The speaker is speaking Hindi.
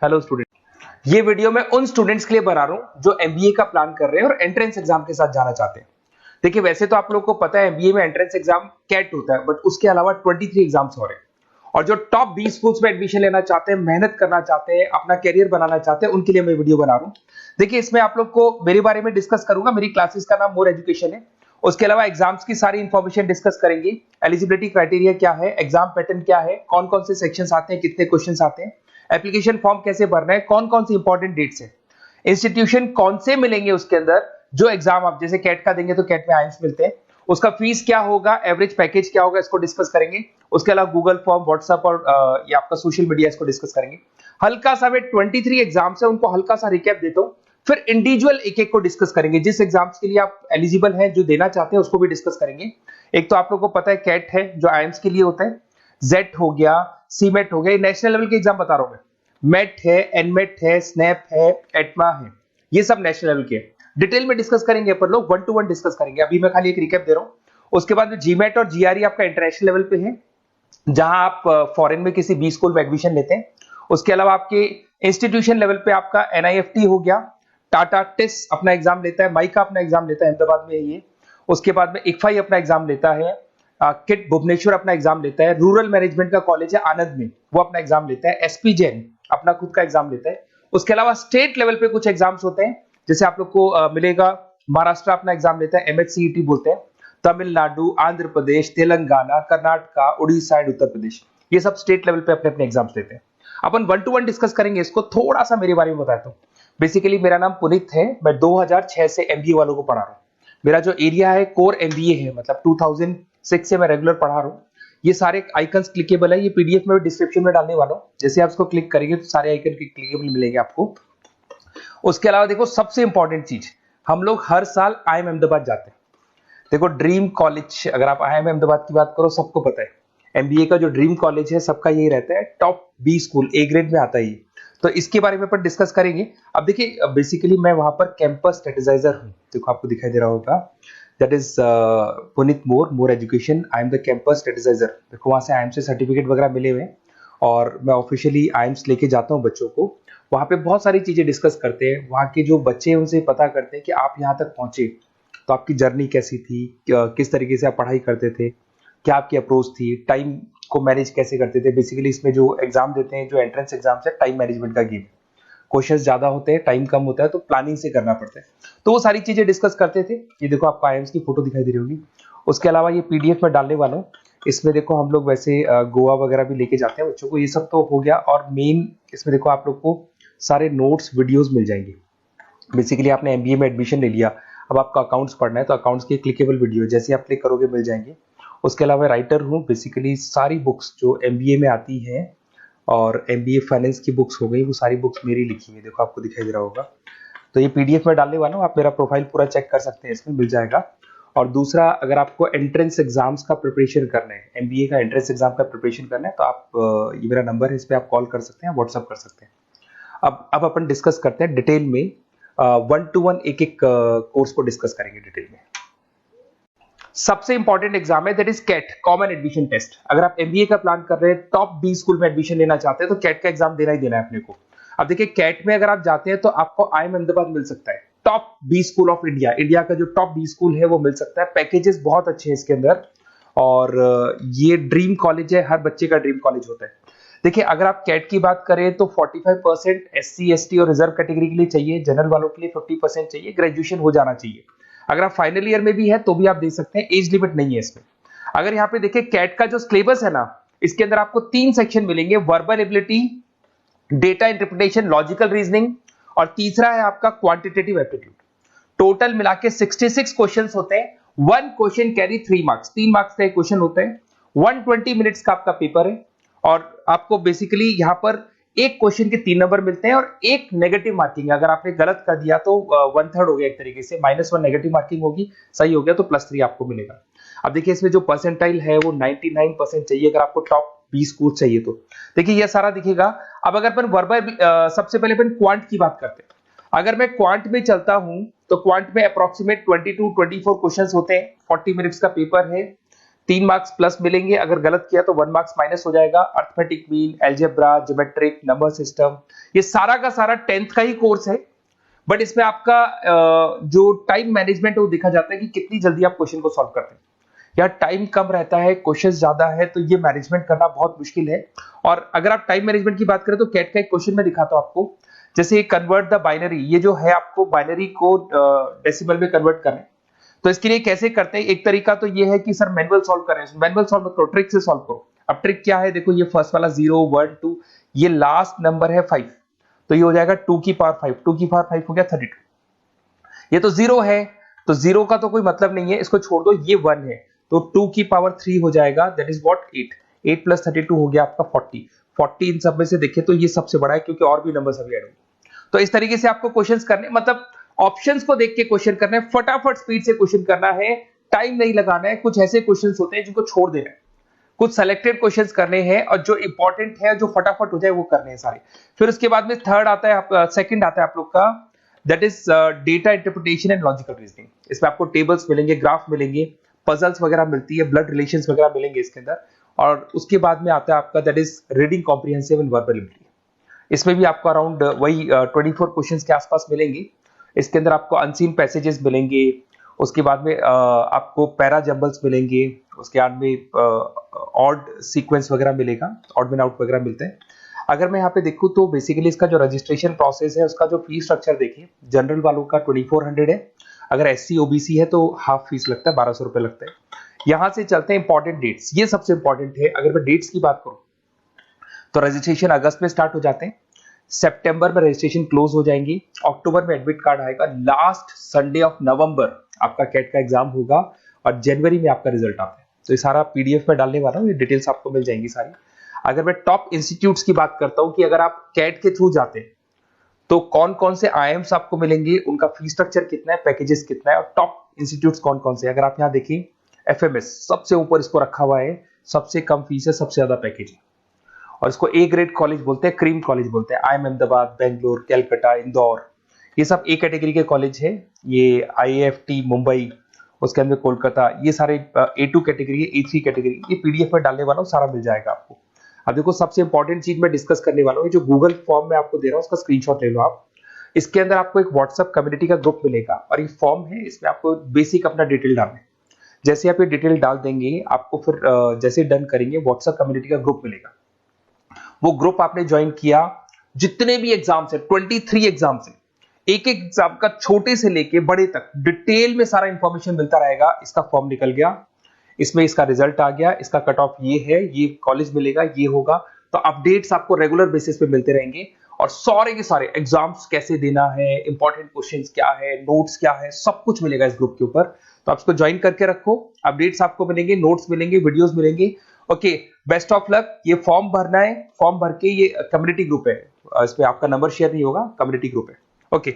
हेलो स्टूडेंट, ये वीडियो मैं उन स्टूडेंट्स के लिए बना रहा हूं जो एमबीए का प्लान कर रहे हैं और एंट्रेंस एग्जाम के साथ जाना चाहते हैं। देखिए, वैसे तो आप लोगों को पता है एमबीए में एंट्रेंस एग्जाम कैट होता है, बट उसके अलावा 23 एग्जाम्स हो रहे हैं। और जो टॉप 20 स्कूल्स में एडमिशन लेना चाहते हैं, मेहनत करना चाहते हैं, अपना कैरियर बनाना चाहते हैं, उनके लिए मैं वीडियो बना रहा हूं। देखिए, इसमें आप लोग को मेरे बारे में डिस्कस करूंगा। मेरी क्लासेस का नाम मोर एजुकेशन है। उसके अलावा एग्जाम्स की सारी इंफॉर्मेशन डिस्कस करेंगे। एलिजिबिलिटी क्राइटेरिया क्या है, एग्जाम पैटर्न क्या है, कौन कौन से सेक्शंस आते हैं, कितने क्वेश्चंस आते हैं, एप्लीकेशन फॉर्म कैसे भरना है, कौन कौन सी इंपॉर्टेंट डेट्स है, इंस्टीट्यूशन कौन से मिलेंगे उसके अंदर, जो एग्जाम आप जैसे कैट का देंगे तो कैट में आइम्स मिलते हैं, उसका फीस क्या होगा, एवरेज पैकेज क्या होगा, इसको डिस्कस करेंगे। उसके अलावा गूगल फॉर्म, व्हाट्सएप और ये आपका सोशल मीडिया, इसको डिस्कस करेंगे। हल्का सा वे 23 एग्जाम्स है, उनको हल्का सा रिकैप देता हूं, फिर इंडिविजुअल एक एक को डिस्कस करेंगे। जिस एग्जाम्स के लिए आप एलिजिबल हैं, जो देना चाहते हैं, उसको भी डिस्कस करेंगे। एक तो आप लोगों को पता है कैट है जो आइम्स के लिए होता है, जेट हो गया, सीमेट हो गया, नेशनल लेवल के एग्जाम बता रहा हूं मैं। मेट है, एनमेट है, स्नैप है, एटमा है, ये सब नेशनल लेवल के। डिटेल में डिस्कस करेंगे अपन लोग, 1 to 1 डिस्कस करेंगे। अभी मैं खाली एक रिकैप दे रहा हूं। उसके बाद में जीमेट और जीआरई आपका इंटरनेशनल लेवल पे है, जहां आप फॉरेन में किसी बी स्कूल में एडमिशन लेते हैं। उसके अलावा आपके इंस्टीट्यूशन लेवल पे आपका एनआईएफटी हो गया, टाटा टिस अपना एग्जाम लेता है, माइका अपना एग्जाम लेता है, अहमदाबाद में है ये। उसके बाद में इक्फाई अपना एग्जाम लेता है, किट भुवनेश्वर अपना एग्जाम लेता है, रूरल मैनेजमेंट का कॉलेज है आनंद में, वो अपना एग्जाम लेता है, एसपी जैन अपना खुद का एग्जाम लेता है। उसके अलावा स्टेट लेवल पे कुछ एग्जाम्स होते हैं, जैसे आप लोग को मिलेगा, महाराष्ट्र अपना एग्जाम लेता है, एमएचसीईटी बोलते हैं, तमिलनाडु, आंध्र प्रदेश, तेलंगाना, कर्नाटका, उड़ीसा एंड उत्तर प्रदेश, ये सब स्टेट लेवल पे अपने अपने एग्जाम्स लेते हैं। अपन 1 to 1 डिस्कस करेंगे इसको। थोड़ा सा मेरे बारे में बताता हूँ। बेसिकली मेरा नाम पुनीत है, मैं 2006 से एमबीए वालों को पढ़ा रहा हूँ। मेरा जो एरिया है कोर एमबीए है, मतलब 2006 से मैं रेगुलर पढ़ा रहा हूँ। ये सारे आइकन्स क्लिकेबल है, ये पीडीएफ में डिस्क्रिप्शन में डालने वाला हूँ। जैसे आप इसको क्लिक करेंगे तो सारे आइकन क्लिकेबल मिलेंगे आपको। उसके अलावा देखो, सबसे इंपॉर्टेंट चीज, हम लोग हर साल आईएम अहमदाबाद जाते हैं। देखो, ड्रीम कॉलेज, अगर आप आईएम अहमदाबाद की बात करो, सबको पता है एमबीए का जो ड्रीम कॉलेज है सबका यही रहता है, top B school, A grade में आता है ये। तो इसके बारे में अपन डिस्कस करेंगे। अब देखिए, बेसिकली मैं वहां पर कैंपस स्ट्रेटेजाइजर हूँ। देखो, आपको दिखाई दे रहा होगा, that is Puneet more education, I am the campus strategizer. देखो, वहां से आईएम से सर्टिफिकेट वगैरह मिले हुए हैं और मैं ऑफिशियली आईएम्स लेके जाता हूँ बच्चों को। वहां पे बहुत सारी चीजें डिस्कस करते हैं, वहां के जो बच्चे हैं उनसे पता करते हैं कि आप यहाँ तक पहुंचे तो आपकी जर्नी कैसी थी, किस तरीके से आप पढ़ाई करते थे, क्या आपकी अप्रोच थी, टाइम को मैनेज कैसे करते थे। बेसिकली इसमें जो एग्जाम देते हैं, जो एंट्रेंस एग्जाम है, टाइम मैनेजमेंट का गेम। क्वेश्चंस ज्यादा होते हैं, टाइम कम होता है, तो प्लानिंग से करना पड़ता है। तो वो सारी चीजें डिस्कस करते थे। ये देखो, आपको आईएम्स की फोटो दिखाई दे रही होगी। उसके अलावा ये पीडीएफ में डालने वाला हूँ। इसमें देखो, हम लोग वैसे गोवा वगैरह भी लेके जाते हैं बच्चों को। ये सब तो हो गया। और मेन इसमें देखो, आप लोग को सारे नोट्स, वीडियोस मिल जाएंगे। बेसिकली आपने एमबीए में एडमिशन ले लिया, अब आपका अकाउंट्स पढ़ना है, तो अकाउंट्स की क्लिकेबल वीडियो जैसे आप क्लिक करोगे मिल जाएंगे। उसके अलावा राइटर हूँ, बेसिकली सारी बुक्स जो एमबीए में आती हैं और एमबीए फाइनेंस की बुक्स हो गई, वो सारी बुक्स मेरी लिखी है। देखो, आपको दिखाई दे रहा होगा। तो ये पीडीएफ में डालने वाला हूँ, आप मेरा प्रोफाइल पूरा चेक कर सकते हैं, इसमें मिल जाएगा। और दूसरा, अगर आपको एंट्रेंस एग्जाम्स का प्रिपरेशन करना है, एमबीए का एंट्रेंस एग्जाम का प्रिपरेशन करना है, तो आप ये मेरा नंबर है, इस पर आप कॉल कर सकते हैं, व्हाट्सअप कर सकते हैं। अब अपन डिस्कस करते हैं डिटेल में, 1 to 1 एक एक कोर्स को डिस्कस करेंगे डिटेल में। सबसे इंपॉर्टेंट एग्जाम है, that is CAT, common admission test. अगर आप एमबीए का प्लान कर रहे हैं, टॉप बी स्कूल में एडमिशन लेना चाहते हैं, तो कैट का एग्जाम देना ही देना है अपने को। अब देखिए, कैट में अगर आप जाते हैं तो आपको आईएम अहमदाबाद मिल सकता है, top B school of India, India का जो टॉप बी स्कूल है वो मिल सकता है। पैकेजेस बहुत अच्छे हैं इसके अंदर, और ये ड्रीम कॉलेज है, हर बच्चे का ड्रीम कॉलेज होता है। देखिए, अगर आप कैट की बात करें तो 45% एससी एसटी और रिजर्व कैटेगरी के लिए चाहिए, जनरल वालों के लिए 50% चाहिए, ग्रेजुएशन हो जाना चाहिए। अगर आप फाइनल ईयर में भी है तो भी आप दे सकते हैं, एज लिमिट नहीं है इसमें। अगर यहाँ पे देखिए, कैट का जो सिलेबस है ना, इसके अंदर आपको 3 सेक्शन मिलेंगे, verbal ability, data interpretation, logical reasoning, और तीसरा है आपका क्वांटिटेटिव एप्टीट्यूड। टोटल मिला के 66 क्वेश्चंस होते हैं। 1 क्वेश्चन कैरी 3 मार्क्स, 3 मार्क्स का एक क्वेश्चन होता है। 120 मिनट्स का आपका पेपर है, और आपको बेसिकली यहाँ पर एक क्वेश्चन के 3 नंबर मिलते हैं और एक नेगेटिव मार्किंग। अगर आपने गलत कर दिया तो 1/3 हो गया एक तरीके से, -1 नेगेटिव मार्किंग होगी, सही हो गया तो +3 आपको मिलेगा। अब देखिए, इसमें जो परसेंटाइल है वो 99% चाहिए, अगर आपको टॉप 20 स्कोर चाहिए तो। देखिए, ये सारा दिखेगा। अब अगर अपन वर्बल, सबसे पहले अपन क्वांट की बात करते हैं। अगर मैं क्वांट में चलता हूं तो क्वांट में अप्रोक्सीमेट 22-24 क्वेश्चंस होते हैं, 40 मिनट्स का पेपर है। 3 मार्क्स प्लस मिलेंगे, अगर गलत किया तो 1 मार्क्स माइनस हो जाएगा। Arithmetic mean, algebra, geometric, number system, ये सारा का सारा 10th का ही कोर्स है। बट इसमें आपका जो टाइम मैनेजमेंट है वो देखा जाता है कि कितनी जल्दी आप क्वेश्चन को सॉल्व करते हैं। या टाइम कम रहता है, क्वेश्चन ज्यादा है, तो ये मैनेजमेंट करना बहुत मुश्किल है। और अगर आप टाइम मैनेजमेंट की बात करें तो कैट का एक क्वेश्चन मैं दिखाता हूं आपको। जैसे कन्वर्ट द बाइनरी, ये जो है आपको बाइनरी को डेसिमल में कन्वर्ट करना है। तो इसके लिए कैसे करते हैं, एक तरीका तो ये है कि सर मैनुअल सॉल्व करें। मैनुअल सॉल्व करो, ट्रिक से सॉल्व करो। अब ट्रिक क्या है, देखो ये फर्स्ट वाला 0 1 2, ये लास्ट नंबर है 5, तो ये हो जाएगा 2 की पावर 5, 2 की पावर 5 हो गया 32। ये तो 0 है, तो 0 का तो कोई मतलब नहीं है, इसको छोड़ दो, ये 1 है, तो 2 की पावर 3 हो जाएगा, दैट इज व्हाट 8। 8 प्लस 32 हो गया आपका 40। 40 इन सब में से देखें तो ये सबसे बड़ा है, क्योंकि और भी नंबर्स अभी ऐड होंगे। तो इस तरीके से आपको क्वेश्चंस करने, मतलब ऑप्शंस को देख के क्वेश्चन करना है, फटाफट स्पीड से क्वेश्चन करना है, टाइम नहीं लगाना है। कुछ ऐसे क्वेश्चंस होते हैं जिनको छोड़ देना है, कुछ सेलेक्टेड क्वेश्चंस करने हैं, और जो इंपॉर्टेंट है, जो फटाफट हो जाए, वो करने हैं सारे। फिर उसके बाद में थर्ड आता है, सेकंड आता है आप लोग का, that is data interpretation and logical reasoning. इसमें आपको टेबल्स मिलेंगे, ग्राफ मिलेंगे, पजल्स वगैरह मिलती है, ब्लड रिलेशंस वगैरह मिलेंगे इसके अंदर। और उसके बाद में आता है आपका that is reading comprehensive and verbal ability. इसमें भी आपको अराउंड वही 24 क्वेश्चंस के आसपास मिलेंगे। इसके अंदर आपको अनसीन पैसेजेस मिलेंगे, उसके बाद में आपको पैरा जंबल्स मिलेंगे, उसके बाद में ऑड सीक्वेंस वगैरह मिलेगा, ऑड मैन आउट वगैरह मिलते हैं। अगर मैं यहाँ पे देखूँ तो बेसिकली इसका जो रजिस्ट्रेशन प्रोसेस है, उसका जो फीस स्ट्रक्चर देखिए, जनरल वालों का 2400 है, अगर SC OBC है तो हाफ फीस लगता है, 1200 रुपए लगता है। यहाँ से चलते हैं इंपॉर्टेंट डेट्स, ये सबसे इंपॉर्टेंट है। अगर मैं डेट्स की बात करूँ तो रजिस्ट्रेशन अगस्त में स्टार्ट हो जाते हैं, सितंबर में रजिस्ट्रेशन क्लोज हो जाएंगी, अक्टूबर में एडमिट कार्ड आएगा, लास्ट संडे ऑफ नवंबर आपका कैट का एग्जाम होगा, और जनवरी में आपका रिजल्ट आता है। तो ये सारा PDF में डालने वाला हूँ, ये डिटेल्स आपको मिल जाएंगी सारी। अगर मैं टॉप इंस्टीट्यूट्स की बात करता हूँ कि अगर आप कैट के थ्रू जाते हैं तो कौन कौन से IIMs आपको मिलेंगे, उनका फीस स्ट्रक्चर कितना है, पैकेजेस कितना है, और टॉप इंस्टीट्यूट्स कौन कौन से। अगर आप यहाँ देखिए, FMS सबसे ऊपर इसको रखा हुआ है, सबसे कम फीस है, सबसे ज्यादा पैकेज है, और इसको A ग्रेड कॉलेज बोलते हैं, क्रीम कॉलेज बोलते हैं। IIM अहमदाबाद, बेंगलोर, कैलकाटा, इंदौर, ये सब A कैटेगरी के कॉलेज है। ये IIFT मुंबई, उसके अंदर कोलकाता, ये सारे A2 कैटेगरी, A3 कैटेगरी। ये PDF में डालने वाला हूँ, सारा मिल जाएगा आपको। अब देखो सबसे इंपॉर्टेंट चीज मैं डिस्कस करने वाला हूँ, जो गूगल फॉर्म में आपको दे रहा हूँ, उसका स्क्रीनशॉट ले लो आप। इसके अंदर आपको एक व्हाट्सएप कम्युनिटी का ग्रुप मिलेगा, और ये फॉर्म है, इसमें आपको बेसिक अपना डिटेल डालना है। जैसे आप ये डिटेल डाल देंगे, आपको फिर जैसे डन करेंगे, व्हाट्सएप कम्युनिटी का ग्रुप मिलेगा। वो ग्रुप आपने ज्वाइन किया, जितने भी एग्जाम्स है, 23 एग्जाम्स है, एक एक एग्जाम का छोटे से लेके बड़े तक डिटेल में सारा इंफॉर्मेशन मिलता रहेगा। इसका फॉर्म निकल गया, इसमें इसका रिजल्ट आ गया, इसका कट ऑफ ये है, ये कॉलेज मिलेगा, ये होगा। तो अपडेट्स आपको रेगुलर बेसिस पे मिलते रहेंगे, और सारे के सारे एग्जाम्स कैसे देना है, इंपॉर्टेंट क्वेश्चंस क्या है, नोट्स क्या है, सब कुछ मिलेगा इस ग्रुप के ऊपर। तो आप इसको ज्वाइन करके रखो, अपडेट्स आपको मिलेंगे, नोट्स मिलेंगे, वीडियोस मिलेंगे। Okay, best of luck. ये फॉर्म भरना है, फॉर्म भर के, ये कम्युनिटी ग्रुप है, इसमें आपका नंबर शेयर नहीं होगा, कम्युनिटी ग्रुप है। ओके।